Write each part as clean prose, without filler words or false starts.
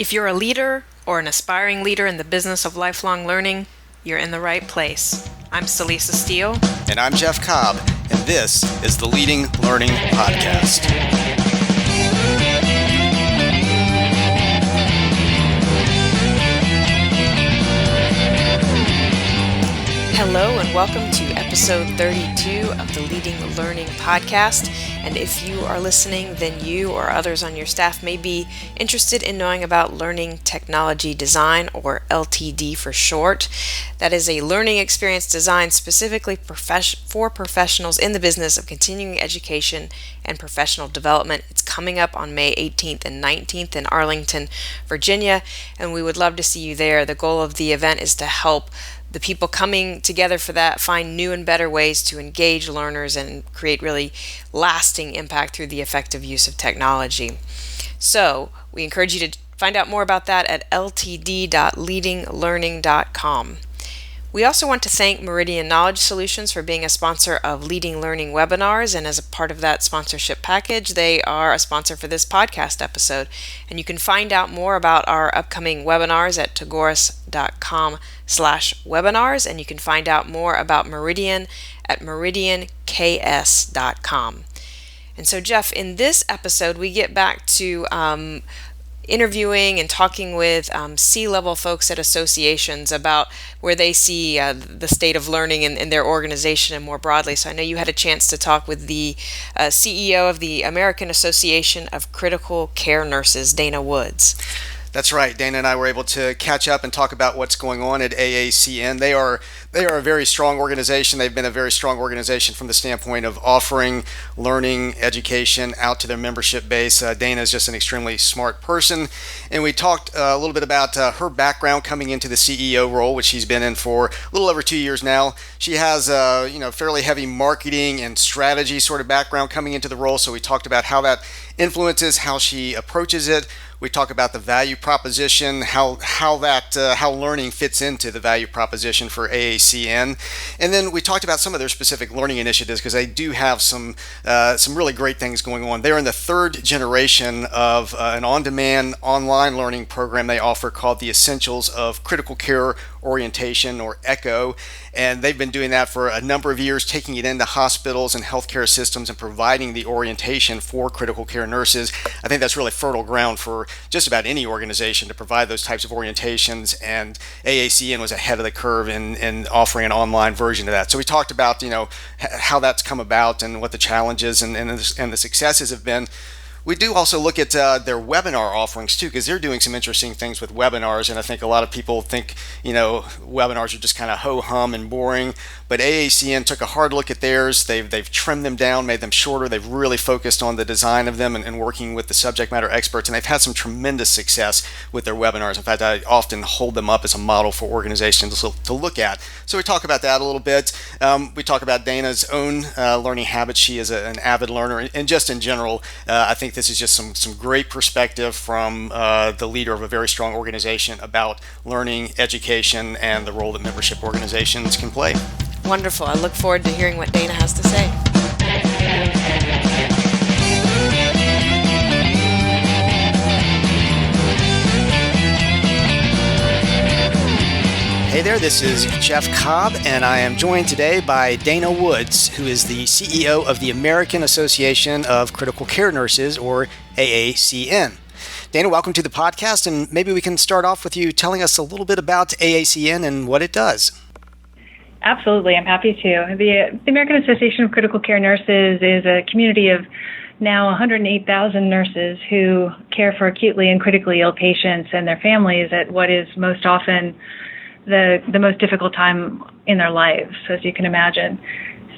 If you're a leader or an aspiring leader in the business of lifelong learning, you're in the right place. I'm Celisa Steele. And I'm Jeff Cobb, and this is the Leading Learning Podcast. Hello and welcome to episode 32 of the Leading Learning Podcast. And if you are listening, then you or others on your staff may be interested in knowing about Learning Technology Design, or LTD for short. That is a learning experience designed specifically for professionals in the business of continuing education and professional development. It's coming up on May 18th and 19th in Arlington, Virginia, and we would love to see you there. The goal of the event is to help the people coming together for that find new and better ways to engage learners and create really lasting impact through the effective use of technology. So we encourage you to find out more about that at ltd.leadinglearning.com. We also want to thank Meridian Knowledge Solutions for being a sponsor of Leading Learning webinars, and as a part of that sponsorship package, they are a sponsor for this podcast episode. And you can find out more about our upcoming webinars at tagoras.com/webinars, and you can find out more about Meridian at meridianks.com. And so, Jeff, in this episode, we get back to interviewing and talking with C-level folks at associations about where they see the state of learning in their organization and more broadly. So I know you had a chance to talk with the CEO of the American Association of Critical Care Nurses, Dana Woods. That's right. Dana and I were able to catch up and talk about what's going on at AACN. They are a very strong organization. They've been a very strong organization from the standpoint of offering learning education out to their membership base. Dana is just an extremely smart person, and we talked a little bit about her background coming into the CEO role, which she's been in for a little over 2 years now. She has fairly heavy marketing and strategy sort of background coming into the role, so we talked about how that influences how she approaches it. We talk about the value proposition, how learning fits into the value proposition for AACN, and then we talked about some of their specific learning initiatives because they do have some really great things going on. They're in the third generation of an on-demand online learning program they offer called the Essentials of Critical Care Orientation, or ECHO, and they've been doing that for a number of years, taking it into hospitals and healthcare systems and providing the orientation for critical care nurses. I think that's really fertile ground for just about any organization to provide those types of orientations, and AACN was ahead of the curve in offering an online version of that. So we talked about how that's come about and what the challenges and the successes have been. We do also look at their webinar offerings too, because they're doing some interesting things with webinars, and I think a lot of people think webinars are just kind of ho-hum and boring, but AACN took a hard look at theirs. They've trimmed them down, made them shorter. They've really focused on the design of them and working with the subject matter experts, and they've had some tremendous success with their webinars. In fact, I often hold them up as a model for organizations to look at. So we talk about that a little bit. We talk about Dana's own learning habits. She is an avid learner, and just in general, I think this is just some great perspective from the leader of a very strong organization about learning, education, and the role that membership organizations can play. Wonderful. I look forward to hearing what Dana has to say. Hey there, this is Jeff Cobb, and I am joined today by Dana Woods, who is the CEO of the American Association of Critical Care Nurses, or AACN. Dana, welcome to the podcast, and maybe we can start off with you telling us a little bit about AACN and what it does. Absolutely, I'm happy to. The American Association of Critical Care Nurses is a community of now 108,000 nurses who care for acutely and critically ill patients and their families at what is most often the most difficult time in their lives, as you can imagine.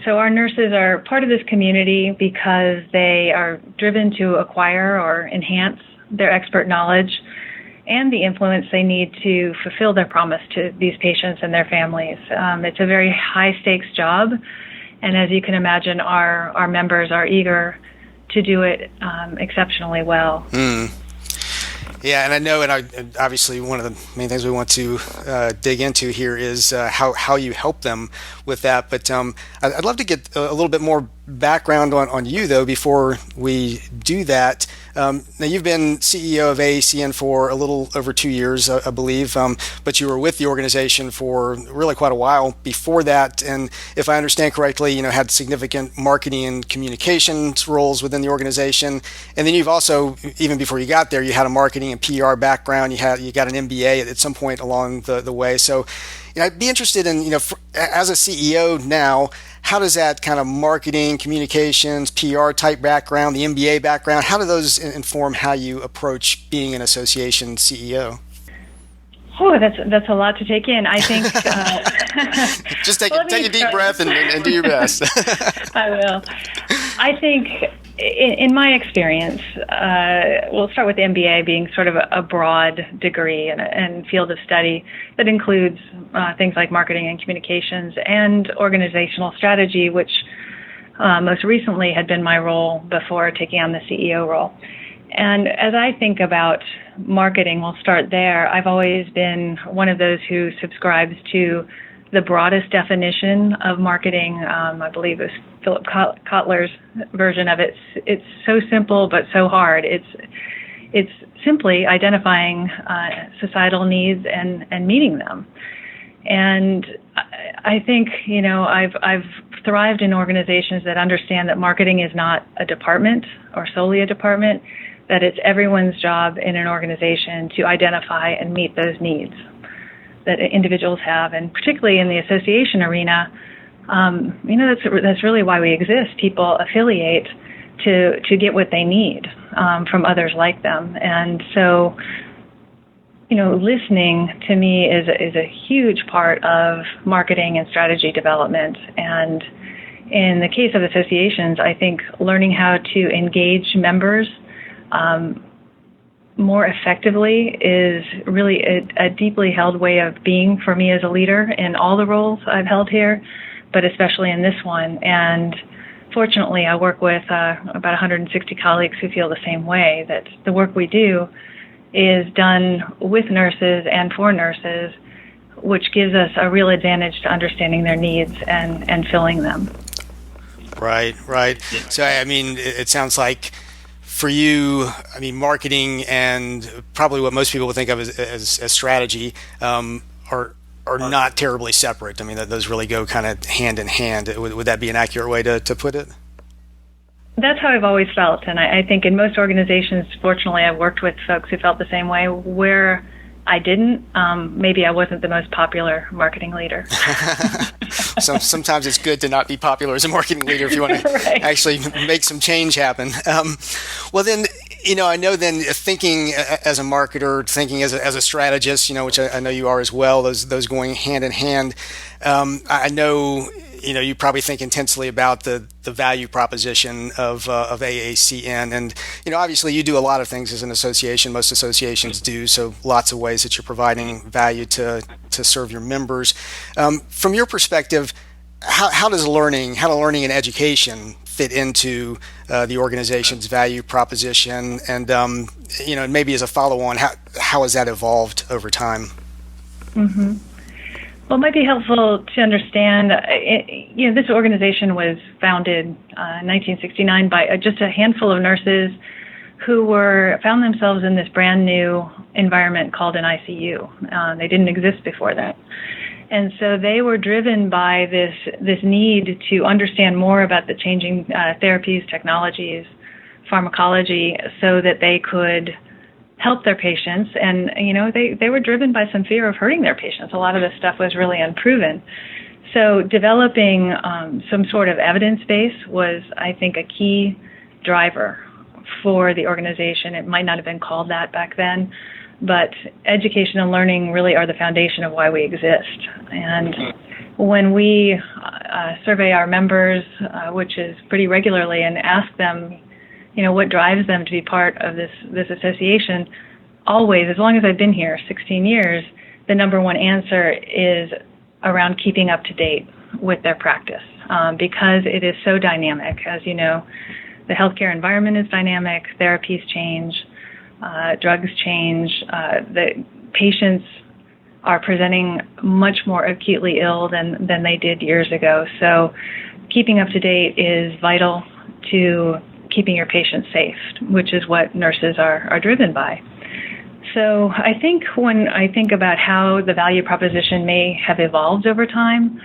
So our nurses are part of this community because they are driven to acquire or enhance their expert knowledge and the influence they need to fulfill their promise to these patients and their families. It's a very high-stakes job, and as you can imagine, our members are eager to do it exceptionally well. Yeah, and I know, and obviously one of the main things we want to dig into here is how you help them with that. But I'd love to get a little bit more background on you, though, before we do that. Now, you've been CEO of AACN for a little over 2 years, I believe, but you were with the organization for really quite a while before that. And if I understand correctly, had significant marketing and communications roles within the organization. And then you've also, even before you got there, you had a marketing and PR background. You got an MBA at some point along the way. So, I'd be interested in, as a CEO now, how does that kind of marketing, communications, PR type background, the MBA background, how do those inform how you approach being an association CEO? Oh, that's a lot to take in. I think just take a deep breath and do your best. I will. I think, in my experience, we'll start with the MBA being sort of a broad degree and field of study that includes things like marketing and communications and organizational strategy, which most recently had been my role before taking on the CEO role. And as I think about marketing, we'll start there. I've always been one of those who subscribes to the broadest definition of marketing. I believe it was Philip Kotler's version of it. It's so simple but so hard. It's simply identifying societal needs and meeting them. And I think I've thrived in organizations that understand that marketing is not a department or solely a department, that it's everyone's job in an organization to identify and meet those needs that individuals have, and particularly in the association arena, that's really why we exist. People affiliate to get what they need from others like them, and so listening to me is a huge part of marketing and strategy development. And in the case of associations, I think learning how to engage members more effectively is really a deeply held way of being for me as a leader in all the roles I've held here, but especially in this one. And fortunately, I work with about 160 colleagues who feel the same way, that the work we do is done with nurses and for nurses, which gives us a real advantage to understanding their needs and filling them. Right. So, it sounds like for you, marketing and probably what most people would think of as strategy are not terribly separate. Those really go kind of hand in hand. Would that be an accurate way to put it? That's how I've always felt, and I think in most organizations, fortunately, I've worked with folks who felt the same way. Where I didn't, maybe I wasn't the most popular marketing leader. Sometimes it's good to not be popular as a marketing leader if you want to right. actually make some change happen. Well, then, I know then thinking as a marketer, thinking as a strategist, which I know you are as well, those going hand in hand. I know, you probably think intensely about the value proposition of AACN. And, obviously you do a lot of things as an association. Most associations do. So lots of ways that you're providing value to serve your members. From your perspective, how does learning and education fit into the organization's value proposition? And, maybe as a follow-on, how has that evolved over time? Mm-hmm. Well, it might be helpful to understand, this organization was founded in 1969 by just a handful of nurses who found themselves in this brand new environment called an ICU. They didn't exist before that. And so they were driven by this need to understand more about the changing therapies, technologies, pharmacology, so that they could help their patients. And, they were driven by some fear of hurting their patients. A lot of this stuff was really unproven. So developing some sort of evidence base was, I think, a key driver for the organization. It might not have been called that back then, but education and learning really are the foundation of why we exist. And when we survey our members, which is pretty regularly, and ask them, what drives them to be part of this association, always, as long as I've been here, 16 years, the number one answer is around keeping up to date with their practice, because it is so dynamic. As you know, the healthcare environment is dynamic, therapies change, drugs change, the patients are presenting much more acutely ill than they did years ago. So keeping up to date is vital to keeping your patients safe, which is what nurses are driven by. So I think when I think about how the value proposition may have evolved over time,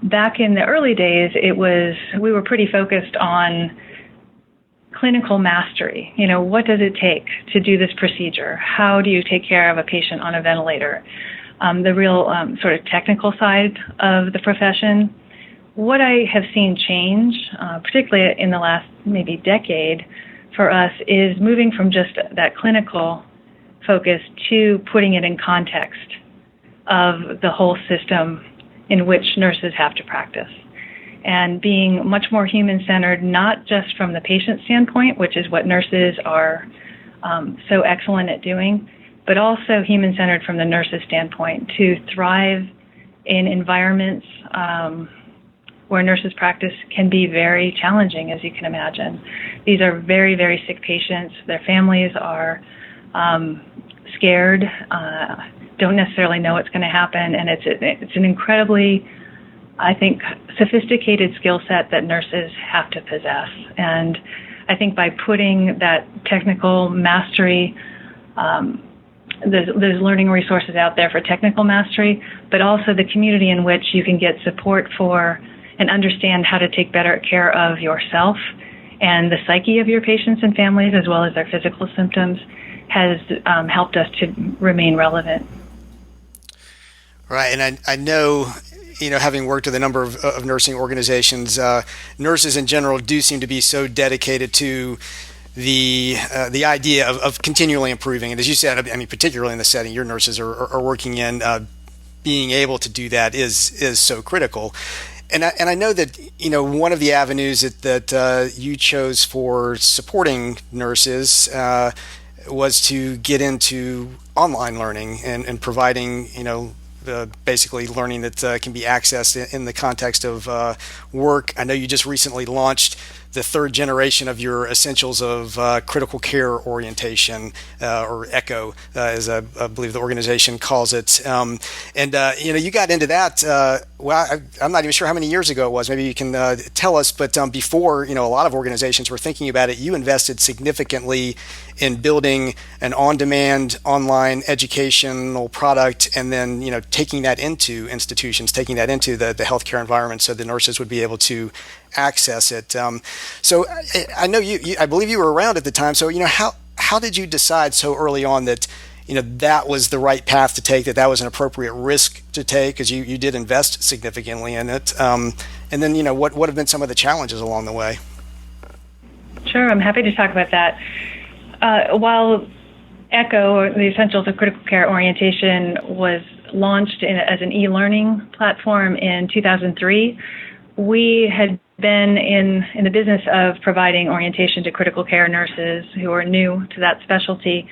back in the early days, we were pretty focused on clinical mastery. What does it take to do this procedure? How do you take care of a patient on a ventilator? The real sort of technical side of the profession. What I have seen change, particularly in the last maybe decade for us, is moving from just that clinical focus to putting it in context of the whole system in which nurses have to practice, and being much more human-centered, not just from the patient standpoint, which is what nurses are so excellent at doing, but also human-centered from the nurse's standpoint, to thrive in environments where nurses' practice can be very challenging, as you can imagine. These are very, very sick patients. Their families are scared, don't necessarily know what's going to happen, and it's an incredibly, I think, sophisticated skill set that nurses have to possess. And I think by putting that technical mastery, there's learning resources out there for technical mastery, but also the community in which you can get support for and understand how to take better care of yourself and the psyche of your patients and families, as well as their physical symptoms, has helped us to remain relevant. Right, and I know, having worked with a number of nursing organizations, nurses in general do seem to be so dedicated to the idea of continually improving. And as you said, particularly in the setting your nurses are working in, being able to do that is so critical. And I know that one of the avenues that you chose for supporting nurses was to get into online learning and providing basically learning that can be accessed in the context of work. I know you just recently launched the third generation of your Essentials of Critical Care Orientation, or ECHO, as I believe the organization calls it. You got into that, I'm not even sure how many years ago it was. Maybe you can tell us, but before, a lot of organizations were thinking about it, you invested significantly in building an on-demand online educational product, and then, taking that into institutions, taking that into the healthcare environment so the nurses would be able to access it. So I know I believe you were around at the time. So, how did you decide so early on that, that was the right path to take, that was an appropriate risk to take, because you did invest significantly in it? And then, what have been some of the challenges along the way? Sure, I'm happy to talk about that. While ECHO, or the Essentials of Critical Care Orientation, was launched as an e-learning platform in 2003, we had been in the business of providing orientation to critical care nurses who are new to that specialty.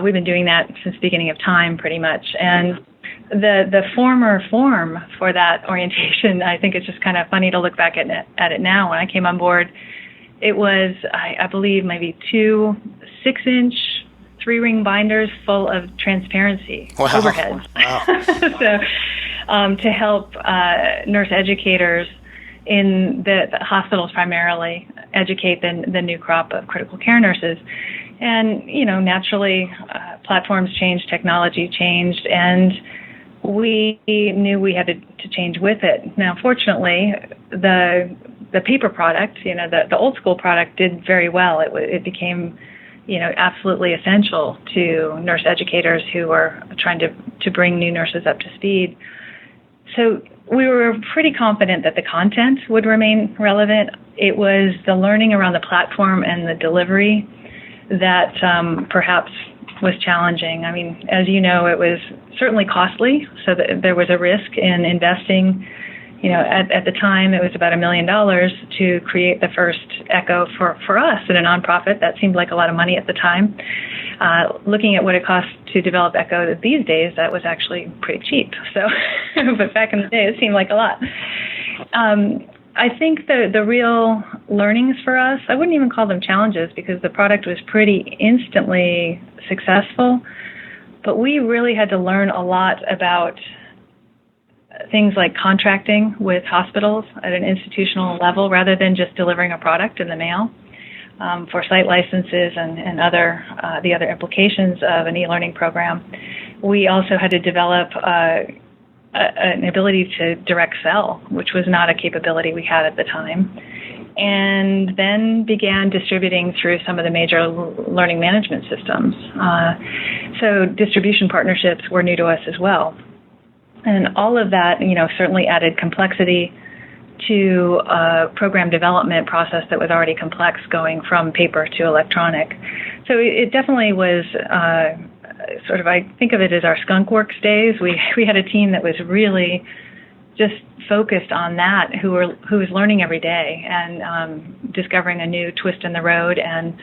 We've been doing that since the beginning of time, pretty much. And the former form for that orientation, I think it's just kind of funny to look back at it now. When I came on board, it was, I believe, maybe 2 6-inch 3-ring binders full of transparency overheads. Wow. So to help nurse educators in the hospitals primarily educate the new crop of critical care nurses. And, naturally, platforms changed, technology changed, and we knew we had to change with it. Now, fortunately, the paper product, the old school product did very well. It became, absolutely essential to nurse educators who were trying to bring new nurses up to speed. So we were pretty confident that the content would remain relevant. It was the learning around the platform and the delivery that perhaps was challenging. I mean, as you know, it was certainly costly, so that there was a risk in investing. At the time, it was about $1 million to create the first ECHO for us in a nonprofit. That seemed like a lot of money at the time. Looking at what it costs to develop ECHO these days, that was actually pretty cheap. So, but back in the day, it seemed like a lot. I think the real learnings for us, I wouldn't even call them challenges, because the product was pretty instantly successful, but we really had to learn a lot about things like contracting with hospitals at an institutional level rather than just delivering a product in the mail, for site licenses and the other implications of an e-learning program. We also had to develop an ability to direct sell, which was not a capability we had at the time, and then began distributing through some of the major learning management systems. So distribution partnerships were new to us as well. And all of that, certainly added complexity to a program development process that was already complex, going from paper to electronic. So it definitely was I think of it as our skunk works days. We had a team that was really just focused on that, who was learning every day and discovering a new twist in the road and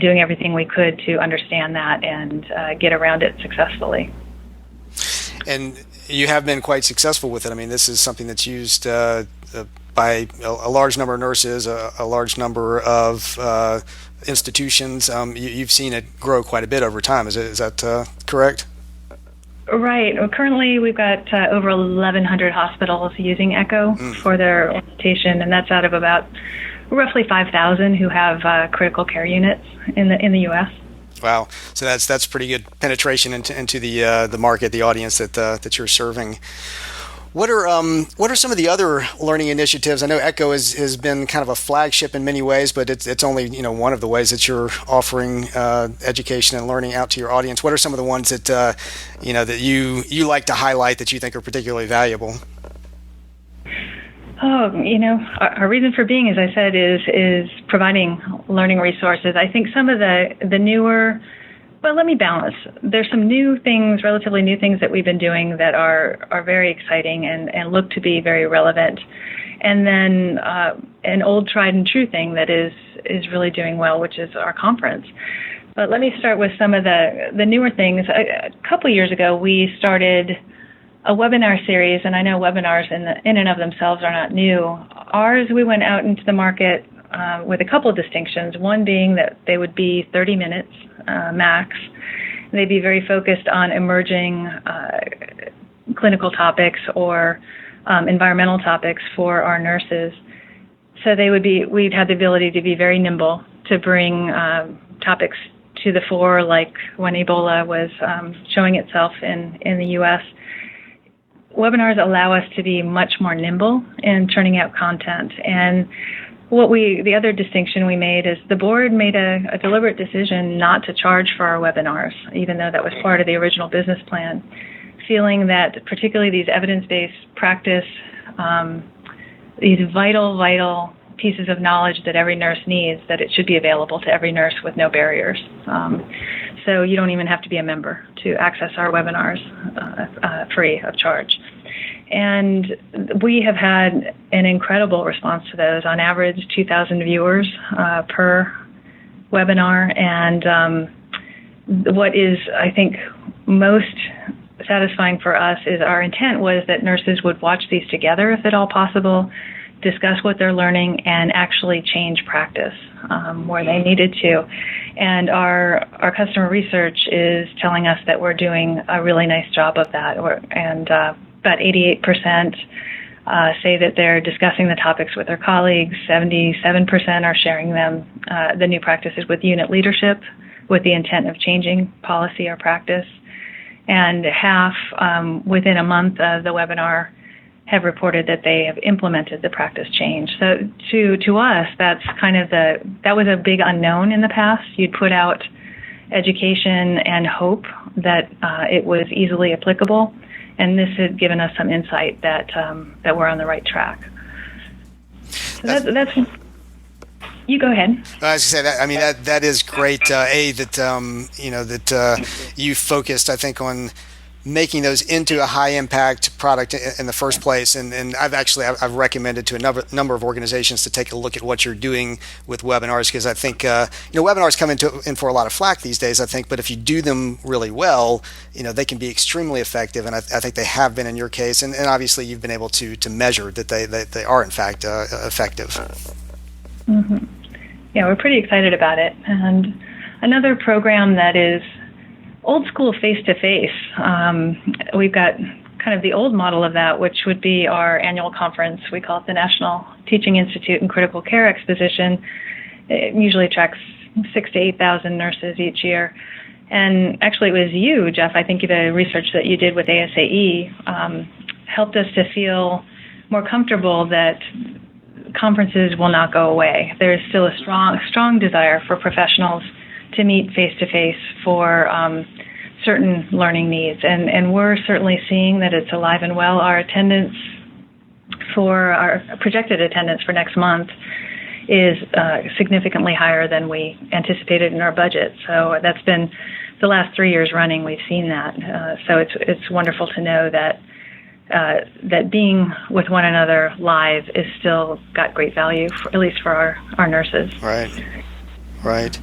doing everything we could to understand that and get around it successfully. And you have been quite successful with it. I mean, this is something that's used by a large number of nurses, a large number of institutions. You've seen it grow quite a bit over time. Is that correct? Right. Well, currently, we've got over 1,100 hospitals using Echo for their orientation, and that's out of about roughly 5,000 who have critical care units in the U.S. Wow. So that's pretty good penetration into the market, the audience that you're serving. What are some of the other learning initiatives? I know Echo has been kind of a flagship in many ways, but it's only one of the ways that you're offering education and learning out to your audience. What are some of the ones that that you like to highlight that you think are particularly valuable? Oh, our reason for being, as I said, is providing learning resources. I think some of the newer. Well, let me balance. There's some new things, relatively new things that we've been doing that are very exciting and look to be very relevant. And then an old tried and true thing that is really doing well, which is our conference. But let me start with some of the newer things. A couple years ago, we started a webinar series, and I know webinars in and of themselves are not new. Ours, we went out into the market with a couple of distinctions, one being that they would be 30 minutes max. They'd be very focused on emerging clinical topics or environmental topics for our nurses. So we'd have the ability to be very nimble to bring topics to the fore, like when Ebola was showing itself in the U.S. Webinars allow us to be much more nimble in churning out content. And the other distinction we made is the board made a deliberate decision not to charge for our webinars, even though that was part of the original business plan, feeling that particularly these evidence-based practice, these vital pieces of knowledge that every nurse needs, that it should be available to every nurse with no barriers. So you don't even have to be a member to access our webinars free of charge. And we have had an incredible response to those. On average, 2,000 viewers per webinar. And what is, I think, most satisfying for us is our intent was that nurses would watch these together, if at all possible, discuss what they're learning, and actually change practice where they needed to. And our customer research is telling us that we're doing a really nice job of that. And about 88% say that they're discussing the topics with their colleagues. 77% are sharing them, the new practices, with unit leadership with the intent of changing policy or practice. And half, within a month of the webinar, have reported that they have implemented the practice change. So to us, that's that was a big unknown in the past. You'd put out education and hope that it was easily applicable, and this has given us some insight that we're on the right track. So that's you go ahead. I was going to say that. I mean, that is great. That you focused, I think, on making those into a high impact product in the first place. And I've recommended to a number of organizations to take a look at what you're doing with webinars, because I think, webinars come in for a lot of flack these days, I think, but if you do them really well, they can be extremely effective. And I think they have been in your case. And obviously you've been able to measure that they are in fact effective. Mm-hmm. Yeah, we're pretty excited about it. And another program that is old school face-to-face. We've got kind of the old model of that, which would be our annual conference. We call it the National Teaching Institute and Critical Care Exposition. It usually attracts 6,000 to 8,000 nurses each year. And actually, it was you, Jeff, I think the research that you did with ASAE helped us to feel more comfortable that conferences will not go away. There is still a strong desire for professionals to meet face-to-face for certain learning needs. And we're certainly seeing that it's alive and well. Our projected attendance for next month is significantly higher than we anticipated in our budget. So that's been the last 3 years running. We've seen that. So it's wonderful to know that being with one another live is still got great value, at least for our nurses. Right.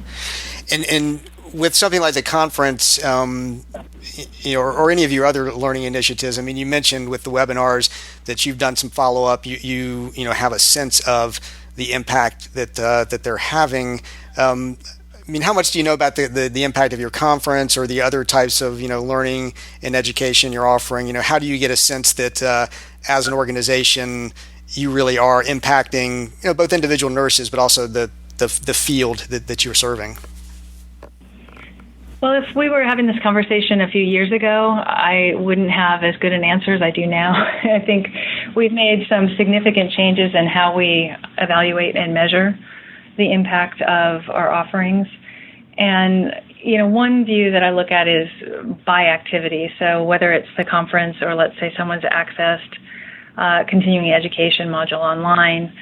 And with something like the conference, or any of your other learning initiatives, I mean, you mentioned with the webinars that you've done some follow-up. You have a sense of the impact that they're having. I mean, how much do you know about the impact of your conference or the other types of learning and education you're offering? How do you get a sense that as an organization you really are impacting both individual nurses but also the field that you're serving? Well, if we were having this conversation a few years ago, I wouldn't have as good an answer as I do now. I think we've made some significant changes in how we evaluate and measure the impact of our offerings. And, one view that I look at is by activity. So whether it's the conference or let's say someone's accessed continuing education module online,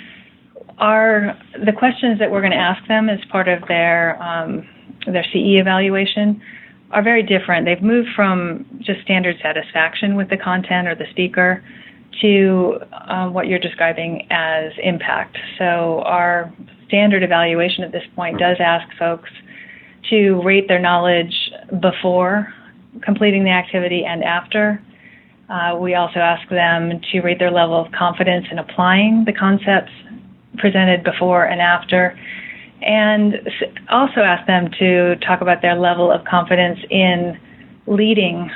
the questions that we're going to ask them as part of their CE evaluation are very different. They've moved from just standard satisfaction with the content or the speaker to what you're describing as impact. So our standard evaluation at this point does ask folks to rate their knowledge before completing the activity and after. We also ask them to rate their level of confidence in applying the concepts presented before and after, and also ask them to talk about their level of confidence in leading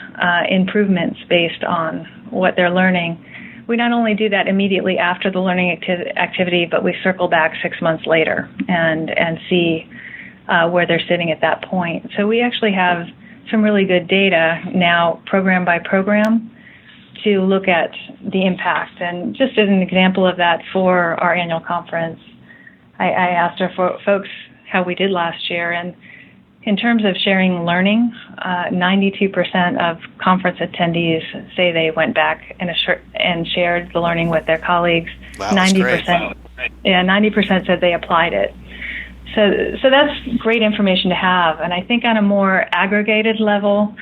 improvements based on what they're learning. We not only do that immediately after the learning activity, but we circle back 6 months later and see where they're sitting at that point. So we actually have some really good data now, program by program, to look at the impact. And just as an example of that, for our annual conference, I asked our folks how we did last year, and in terms of sharing learning, 92% of conference attendees say they went back and shared the learning with their colleagues. Wow, that's 90%, great. Yeah, 90% said they applied it. So that's great information to have. And I think on a more aggregated level,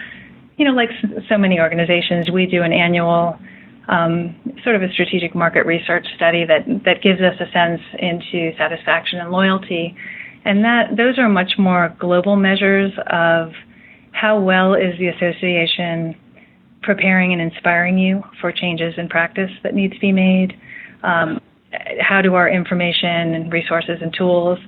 like so many organizations, we do an annual sort of a strategic market research study that gives us a sense into satisfaction and loyalty. And those are much more global measures of how well is the association preparing and inspiring you for changes in practice that need to be made. How do our information and resources and tools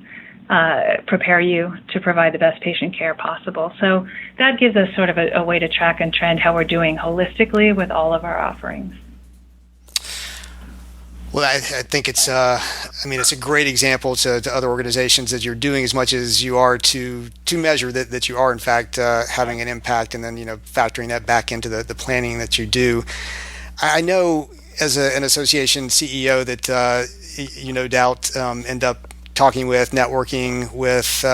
prepare you to provide the best patient care possible? So that gives us sort of a way to track and trend how we're doing holistically with all of our offerings. Well, I think it's a great example to other organizations that you're doing as much as you are to measure that you are in fact having an impact, and then factoring that back into the planning that you do. I know as an association CEO that you no doubt end up talking with, networking with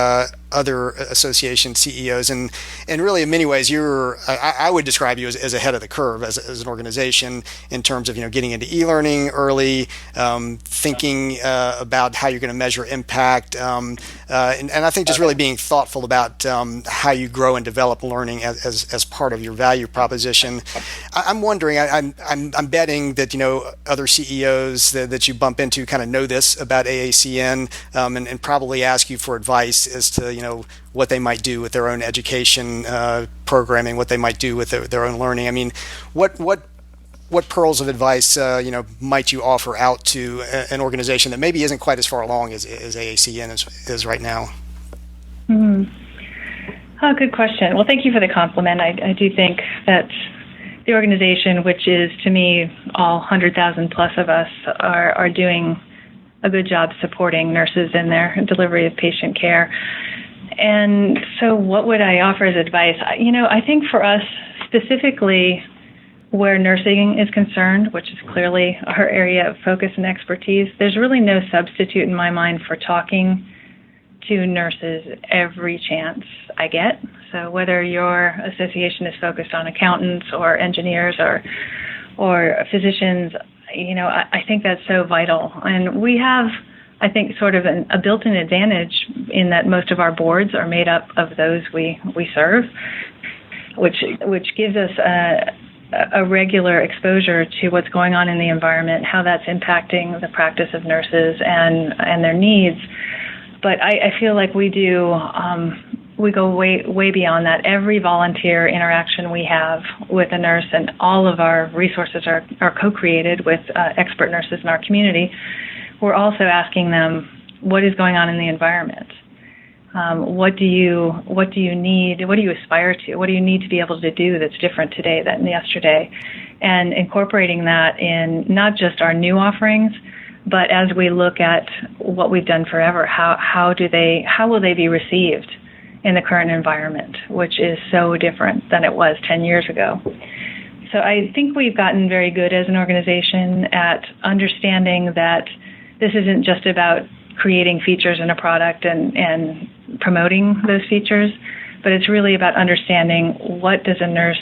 other association CEOs, and really in many ways I would describe you as ahead of the curve as an organization in terms of getting into e-learning early, thinking about how you're going to measure impact, and I think just really being thoughtful about how you grow and develop learning as part of your value proposition. I'm wondering, I'm betting that other CEOs that you bump into kind of know this about AACN, and probably ask you for advice as to what they might do with their own education programming, what they might do with their own learning. I mean, what pearls of advice might you offer out to an organization that maybe isn't quite as far along as AACN is right now? Mm-hmm. Oh, good question. Well, thank you for the compliment. I do think that the organization, which is to me all 100,000 plus of us, are doing a good job supporting nurses in their delivery of patient care. And so what would I offer as advice? I think for us specifically, where nursing is concerned, which is clearly our area of focus and expertise, there's really no substitute in my mind for talking to nurses every chance I get. So whether your association is focused on accountants or engineers or physicians, I think that's so vital. And we have, I think, sort of a built-in advantage in that most of our boards are made up of those we serve, which gives us a regular exposure to what's going on in the environment, how that's impacting the practice of nurses and their needs. But I feel like we go way beyond that. Every volunteer interaction we have with a nurse, and all of our resources are co-created with expert nurses in our community. We're also asking them, what is going on in the environment? What do you need? What do you aspire to? What do you need to be able to do that's different today than yesterday? And incorporating that in not just our new offerings, but as we look at what we've done forever, how will they be received in the current environment, which is so different than it was 10 years ago. So I think we've gotten very good as an organization at understanding that this isn't just about creating features in a product and promoting those features, but it's really about understanding what does a nurse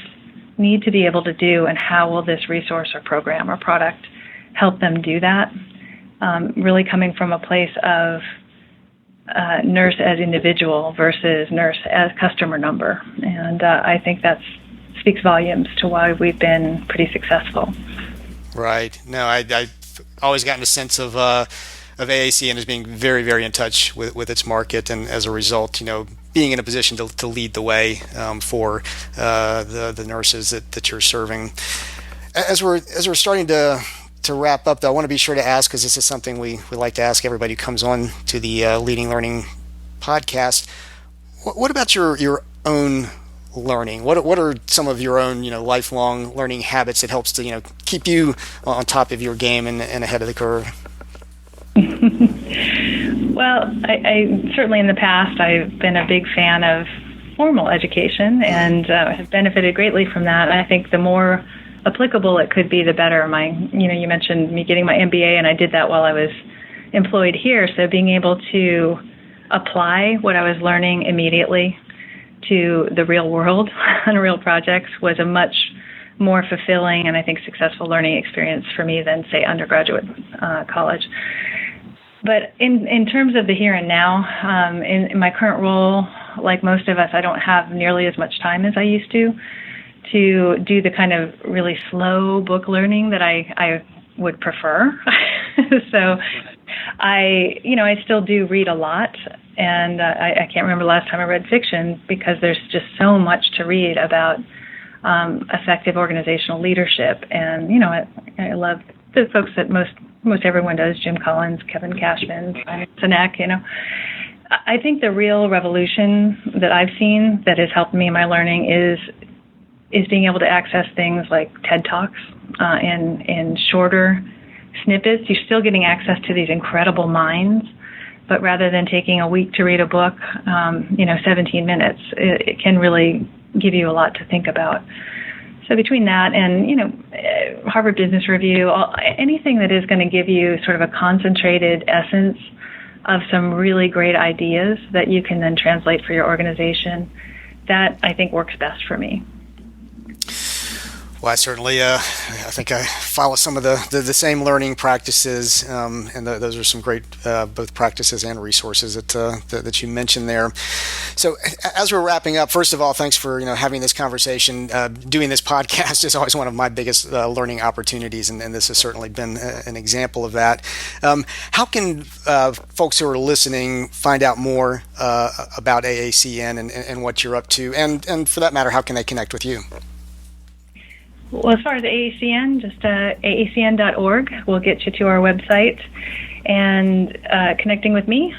need to be able to do and how will this resource or program or product help them do that. Really coming from a place of nurse as individual versus nurse as customer number. And I think that speaks volumes to why we've been pretty successful. Right. No, I've always gotten a sense of AACN as being very, very in touch with its market, and as a result, being in a position to lead the way for the nurses that you're serving. As we're starting to wrap up, though, I want to be sure to ask, because this is something we like to ask everybody who comes on to the Leading Learning podcast. What about your own learning? What are some of your own lifelong learning habits that helps to keep you on top of your game and ahead of the curve? Well, I certainly in the past I've been a big fan of formal education and have benefited greatly from that. I think the more applicable it could be, the better. You mentioned me getting my MBA, and I did that while I was employed here. So being able to apply what I was learning immediately to the real world on real projects was a much more fulfilling and I think successful learning experience for me than, say, undergraduate college. But in terms of the here and now, in my current role, like most of us, I don't have nearly as much time as I used to do the kind of really slow book learning that I would prefer. So I still do read a lot, and I can't remember the last time I read fiction because there's just so much to read about effective organizational leadership. And, I love the folks that most everyone does, Jim Collins, Kevin Cashman, Sinek, I think the real revolution that I've seen that has helped me in my learning is being able to access things like TED Talks in shorter snippets. You're still getting access to these incredible minds, but rather than taking a week to read a book, 17 minutes, it can really give you a lot to think about. So between that and, Harvard Business Review, anything that is going to give you sort of a concentrated essence of some really great ideas that you can then translate for your organization, that I think works best for me. Well, I certainly, I think I follow some of the same learning practices, and those are some great both practices and resources that you mentioned there. So, as we're wrapping up, first of all, thanks for having this conversation. Doing this podcast is always one of my biggest learning opportunities, and this has certainly been an example of that. How can folks who are listening find out more about AACN and what you're up to, and for that matter, how can they connect with you? Well, as far as AACN, just aacn.org will get you to our website. And connecting with me,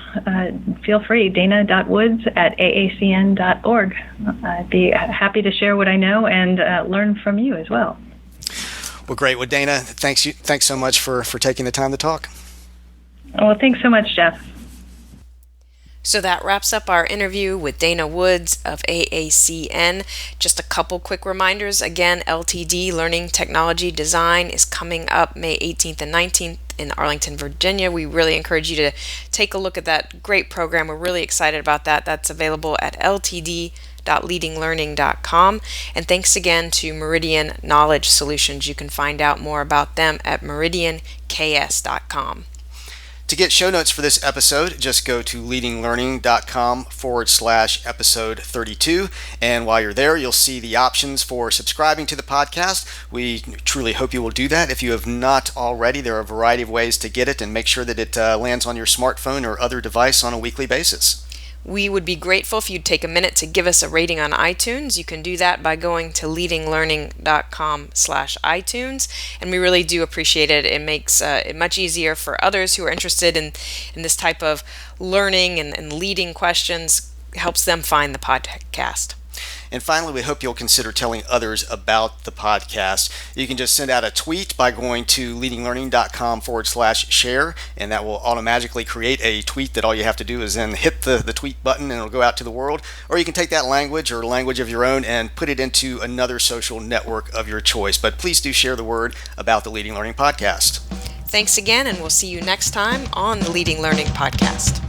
feel free, dana.woods@aacn.org. I'd be happy to share what I know and learn from you as well. Well, great. Well, Dana, thanks so much for taking the time to talk. Well, thanks so much, Jeff. So that wraps up our interview with Dana Woods of AACN. Just a couple quick reminders. Again, LTD, Learning Technology Design, is coming up May 18th and 19th in Arlington, Virginia. We really encourage you to take a look at that great program. We're really excited about that. That's available at ltd.leadinglearning.com. And thanks again to Meridian Knowledge Solutions. You can find out more about them at meridianks.com. To get show notes for this episode, just go to leadinglearning.com/episode 32. And while you're there, you'll see the options for subscribing to the podcast. We truly hope you will do that. If you have not already, there are a variety of ways to get it, and make sure that it lands on your smartphone or other device on a weekly basis. We would be grateful if you'd take a minute to give us a rating on iTunes. You can do that by going to leadinglearning.com/iTunes, and we really do appreciate it. It makes it much easier for others who are interested in this type of learning and leading questions, helps them find the podcast. And finally, we hope you'll consider telling others about the podcast. You can just send out a tweet by going to leadinglearning.com/share, and that will automatically create a tweet that all you have to do is then hit the tweet button and it'll go out to the world. Or you can take that language or language of your own and put it into another social network of your choice. But please do share the word about the Leading Learning Podcast. Thanks again, and we'll see you next time on the Leading Learning Podcast.